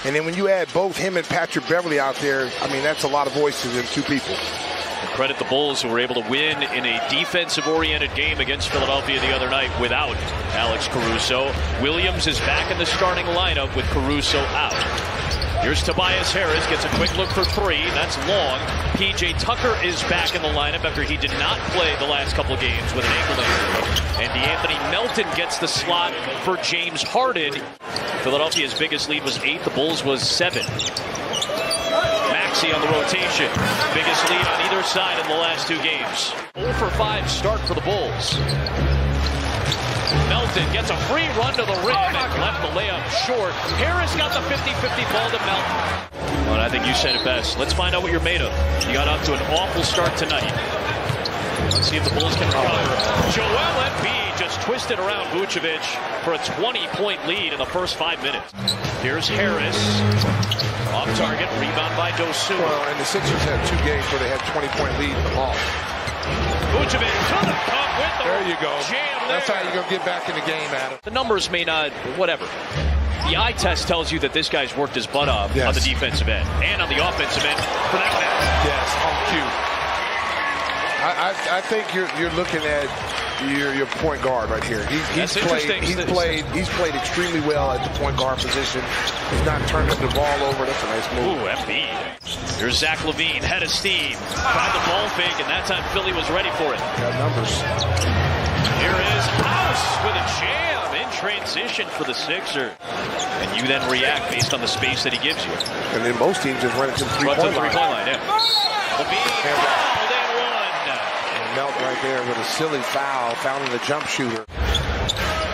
And then when you add both him and Patrick Beverley out there, I mean, that's a lot of voices in two people. Credit the Bulls, who were able to win in a defensive-oriented game against Philadelphia the other night without Alex Caruso. Williams is back in the starting lineup with Caruso out. Here's Tobias Harris, gets a quick look for three. That's long. P.J. Tucker is back in the lineup after he did not play the last couple of games with an ankle injury. And DeAnthony Melton gets the slot for James Harden. Philadelphia's biggest lead was 8. The Bulls was 7. Maxey on the rotation. Biggest lead on either side in the last 2 games. 0 for 5 start for the Bulls. Melton gets a free run to the rim and left the layup short. Harris got the 50-50 ball to Melton. Well, I think you said it best. Let's find out what you're made of. You got off to an awful start tonight. Let's see if the Bulls can recover. Joel Embiid just twisted around Vucevic for a 20-point lead in the first 5 minutes. Here's Harris. Off target, rebound by Dosunmu. Well, and the Sixers had 2 games where they had 20-point lead in the ball. Vucevic to the cup with the there you go. Jam That's there. how you're going to get back in the game, Adam. The numbers may not, whatever. The eye test tells you that this guy's worked his butt off on the defensive end and on the offensive end for that matter. Yes, on cue. I think you're looking at your point guard right here. He's played extremely well at the point guard position. He's not turning the ball over. That's a nice move. Ooh, Embiid. Here's Zach LaVine, head of steam. Tried the ball fake, and that time Philly was ready for it. Got numbers. Here is House with a jam in transition for the Sixers. And you then react based on the space that he gives you. And then most teams just run it to the three-point line. Yeah. LaVine. Melton right there with a silly foul, fouling the jump shooter.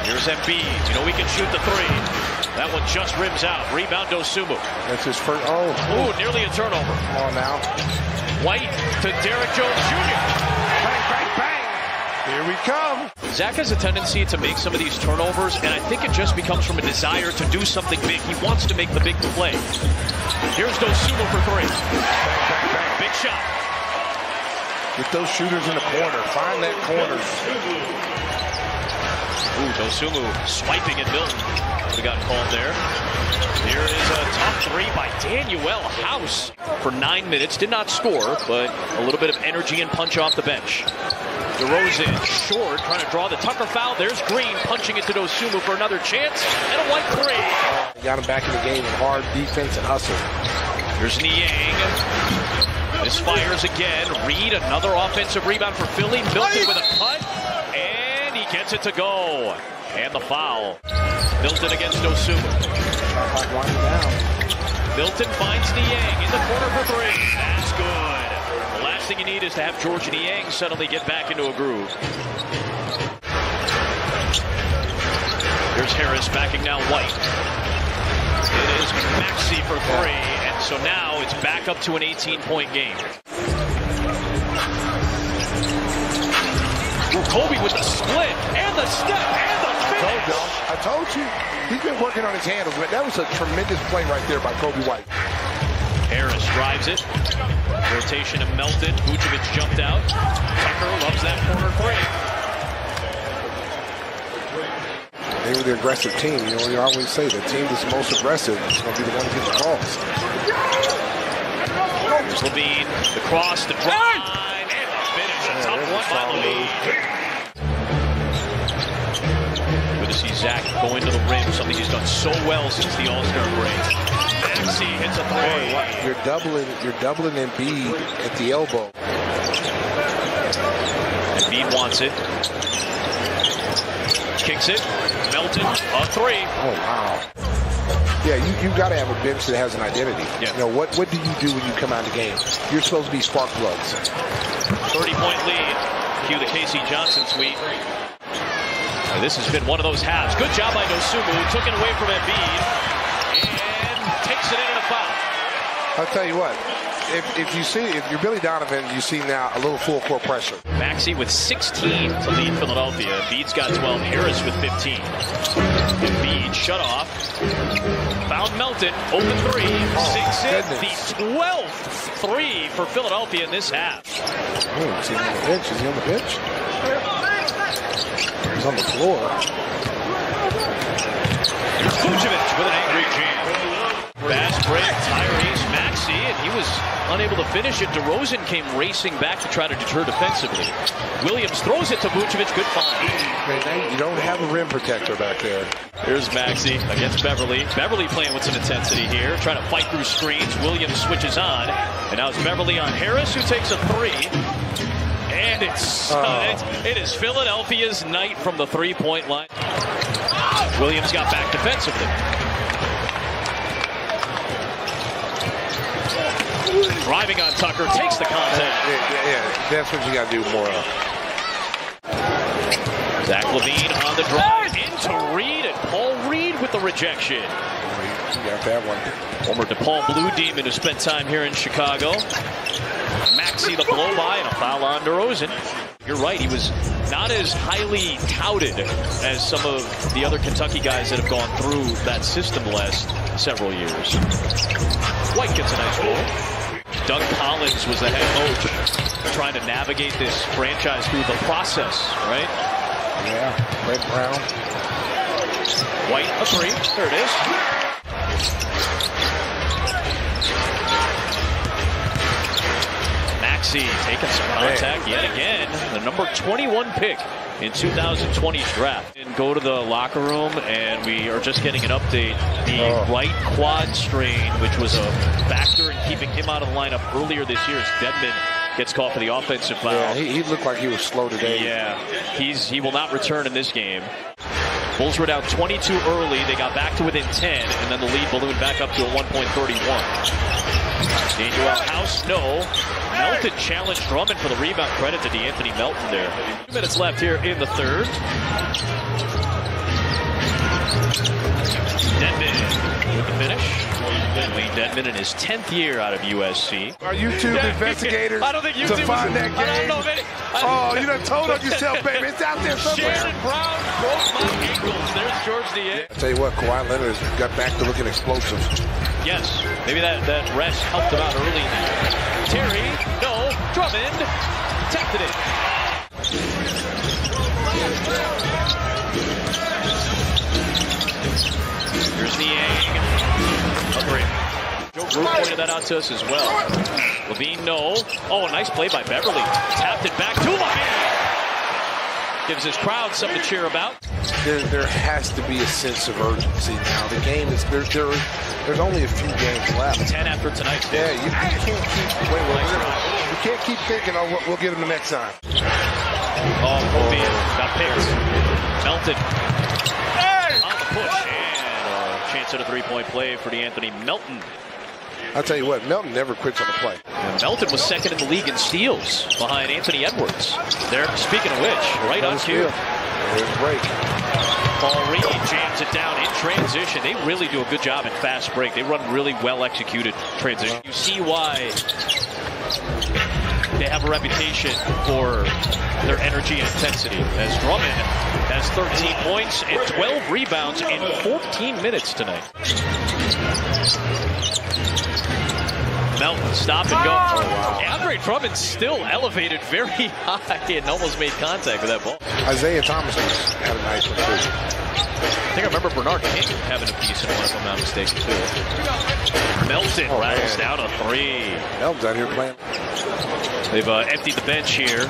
Here's Embiid. You know he can shoot the 3. That one just rims out. Rebound Dosunmu. That's his first. Oh, nearly a turnover. Come on now. White to Derrick Jones Jr. Bang, bang, bang. Here we come. Zach has a tendency to make some of these turnovers, and I think it just becomes from a desire to do something big. He wants to make the big play. Here's Dosunmu for 3. Bang, bang, bang. Big shot. Get those shooters in the corner. Find that corner. Ooh, Dosunmu swiping at Milton. We got called there. Here is a tough 3 by Danuel House. For 9 minutes, did not score, but a little bit of energy and punch off the bench. DeRozan short, trying to draw the Tucker foul. There's Green punching it to Dosunmu for another chance, and a white 3. Got him back in the game with hard defense and hustle. Here's Niang. Misfires again. Reed, another offensive rebound for Philly. Milton with a cut, and he gets it to go. And the foul. Milton against Dosunmu. Milton finds Niang in the corner for 3. That's good. The last thing you need is to have George Niang suddenly get back into a groove. Here's Harris backing down White. It is Maxey for 3, and so now it's back up to an 18-point game. Ooh, Kobe with the split, and the step, and the finish. I told you. He's been working on his handles, but that was a tremendous play right there by Kobe White. Harris drives it. Rotation of Melton. Vucevic jumped out. Tucker loves that corner 3. They were the aggressive team. You know, you always say the team that's most aggressive is going to be the one who gets the calls. Here's LaVine, the cross, the drive, and the finish. A tough one by LaVine. Good to see Zach go into the rim, something he's done so well since the All-Star break. Maxey hits a 3. You're doubling Embiid at the elbow. Embiid wants it. Kicks it. Melton, a 3. Oh, wow. Yeah, you got to have a bench that has an identity. Yeah. You know, what do you do when you come out of the game? You're supposed to be spark plugs. 30-point lead. Cue the Casey Johnson suite. This has been one of those halves. Good job by Dosunmu. Took it away from Embiid. And takes it in and a foul. I'll tell you what. If you're Billy Donovan, you see now a little full court pressure. Maxey with 16 to lead Philadelphia. Embiid's got 12. Harris with 15. Embiid shut off. Found Melton. Open 3. Sinks it. The 12th 3 for Philadelphia in this half. Oh, is he on the bench? Is he on the bench? He's on the floor. Vucevic with an angry jam. Bad able to finish it. DeRozan came racing back to try to deter defensively. Williams throws it to Vucevic. Good find. You don't have a rim protector back there. Here's Maxey against Beverly. Beverly playing with some intensity here, trying to fight through screens. Williams switches on, and now it's Beverly on Harris, who takes a three. And it is Philadelphia's night from the three-point line. Williams got back defensively. Driving on Tucker, takes the contact. Yeah, that's what you got to do more of. Zach LaVine on the drive into Reed, and Paul Reed with the rejection. You got that one. Former DePaul Blue Demon who spent time here in Chicago. Maxey the blow by and a foul on DeRozan. You're right, he was not as highly touted as some of the other Kentucky guys that have gone through that system the last several years. White gets a nice goal. Doug Collins was the head coach, trying to navigate this franchise through the process, right? Yeah, Brett Brown. White, a three. There it is. Maxey taking some contact yet again. The number 21 pick in 2020's draft. And go to the locker room, and we are just getting an update. The right quad strain, which was a factor in keeping him out of the lineup earlier this year, as Dedmon gets caught for the offensive foul. Yeah, he looked like he was slow today. Yeah, he will not return in this game. Bulls were down 22 early. They got back to within 10, and then the lead ballooned back up to a 1.31. Danuel House, no. Melton challenged Drummond for the rebound. Credit to DeAnthony Melton there. 2 minutes left here in the third. Dedmon with the finish. Wayne Dedmon in his 10th year out of USC. Are YouTube investigators I don't think YouTube to find that game? I don't know if any, you done told on yourself, baby. It's out there somewhere. Shannon Brown broke my ankles. There's George DeAnthony. I tell you what, Kawhi Leonard has got back to looking explosive. Yes, maybe that rest helped him out early. Terry, no, Drummond, protected it. Here's Niang, a three. Joe Drew pointed that out to us as well. LaVine, no. Oh, nice play by Beverly. Tapped it back to LaVine. Gives his crowd something to cheer about. There has to be a sense of urgency now. The game is there's only a few games left. 10 after tonight. Yeah, you can't keep thinking, oh, we'll get him the next time. Oh, LaVine got picked. Melton on the push, and a chance at a three-point play for DeAnthony Melton. I'll tell you what, Melton never quits on the play. And Melton was second in the league in steals behind Anthony Edwards. There, speaking of which, right on cue. There's a break. Paul Reed jams it down in transition. They really do a good job in fast break. They run really well executed transition. You see why they have a reputation for their energy and intensity, as Drummond has 13 points and 12 rebounds in 14 minutes tonight. Melton, stop and go. Oh, wow. Andre Drummond still elevated very high and almost made contact with that ball. Isaiah Thomas had a nice one too. I think I remember Bernard King having a decent one, if I'm not mistaken, too. Melton rattles down a three. Melton's out here playing. They've emptied the bench here.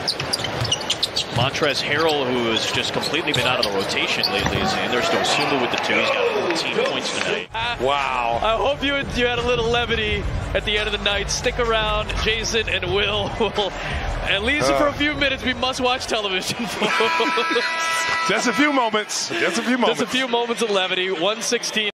Montrezl Harrell, who has just completely been out of the rotation lately, is in. There's Dosunmu with the two. He's got 14 points tonight. Wow. I hope you had a little levity at the end of the night. Stick around. Jason and Will at least for a few minutes, we must watch television. Just a few moments. Just a few moments. Just a few moments of levity. 116.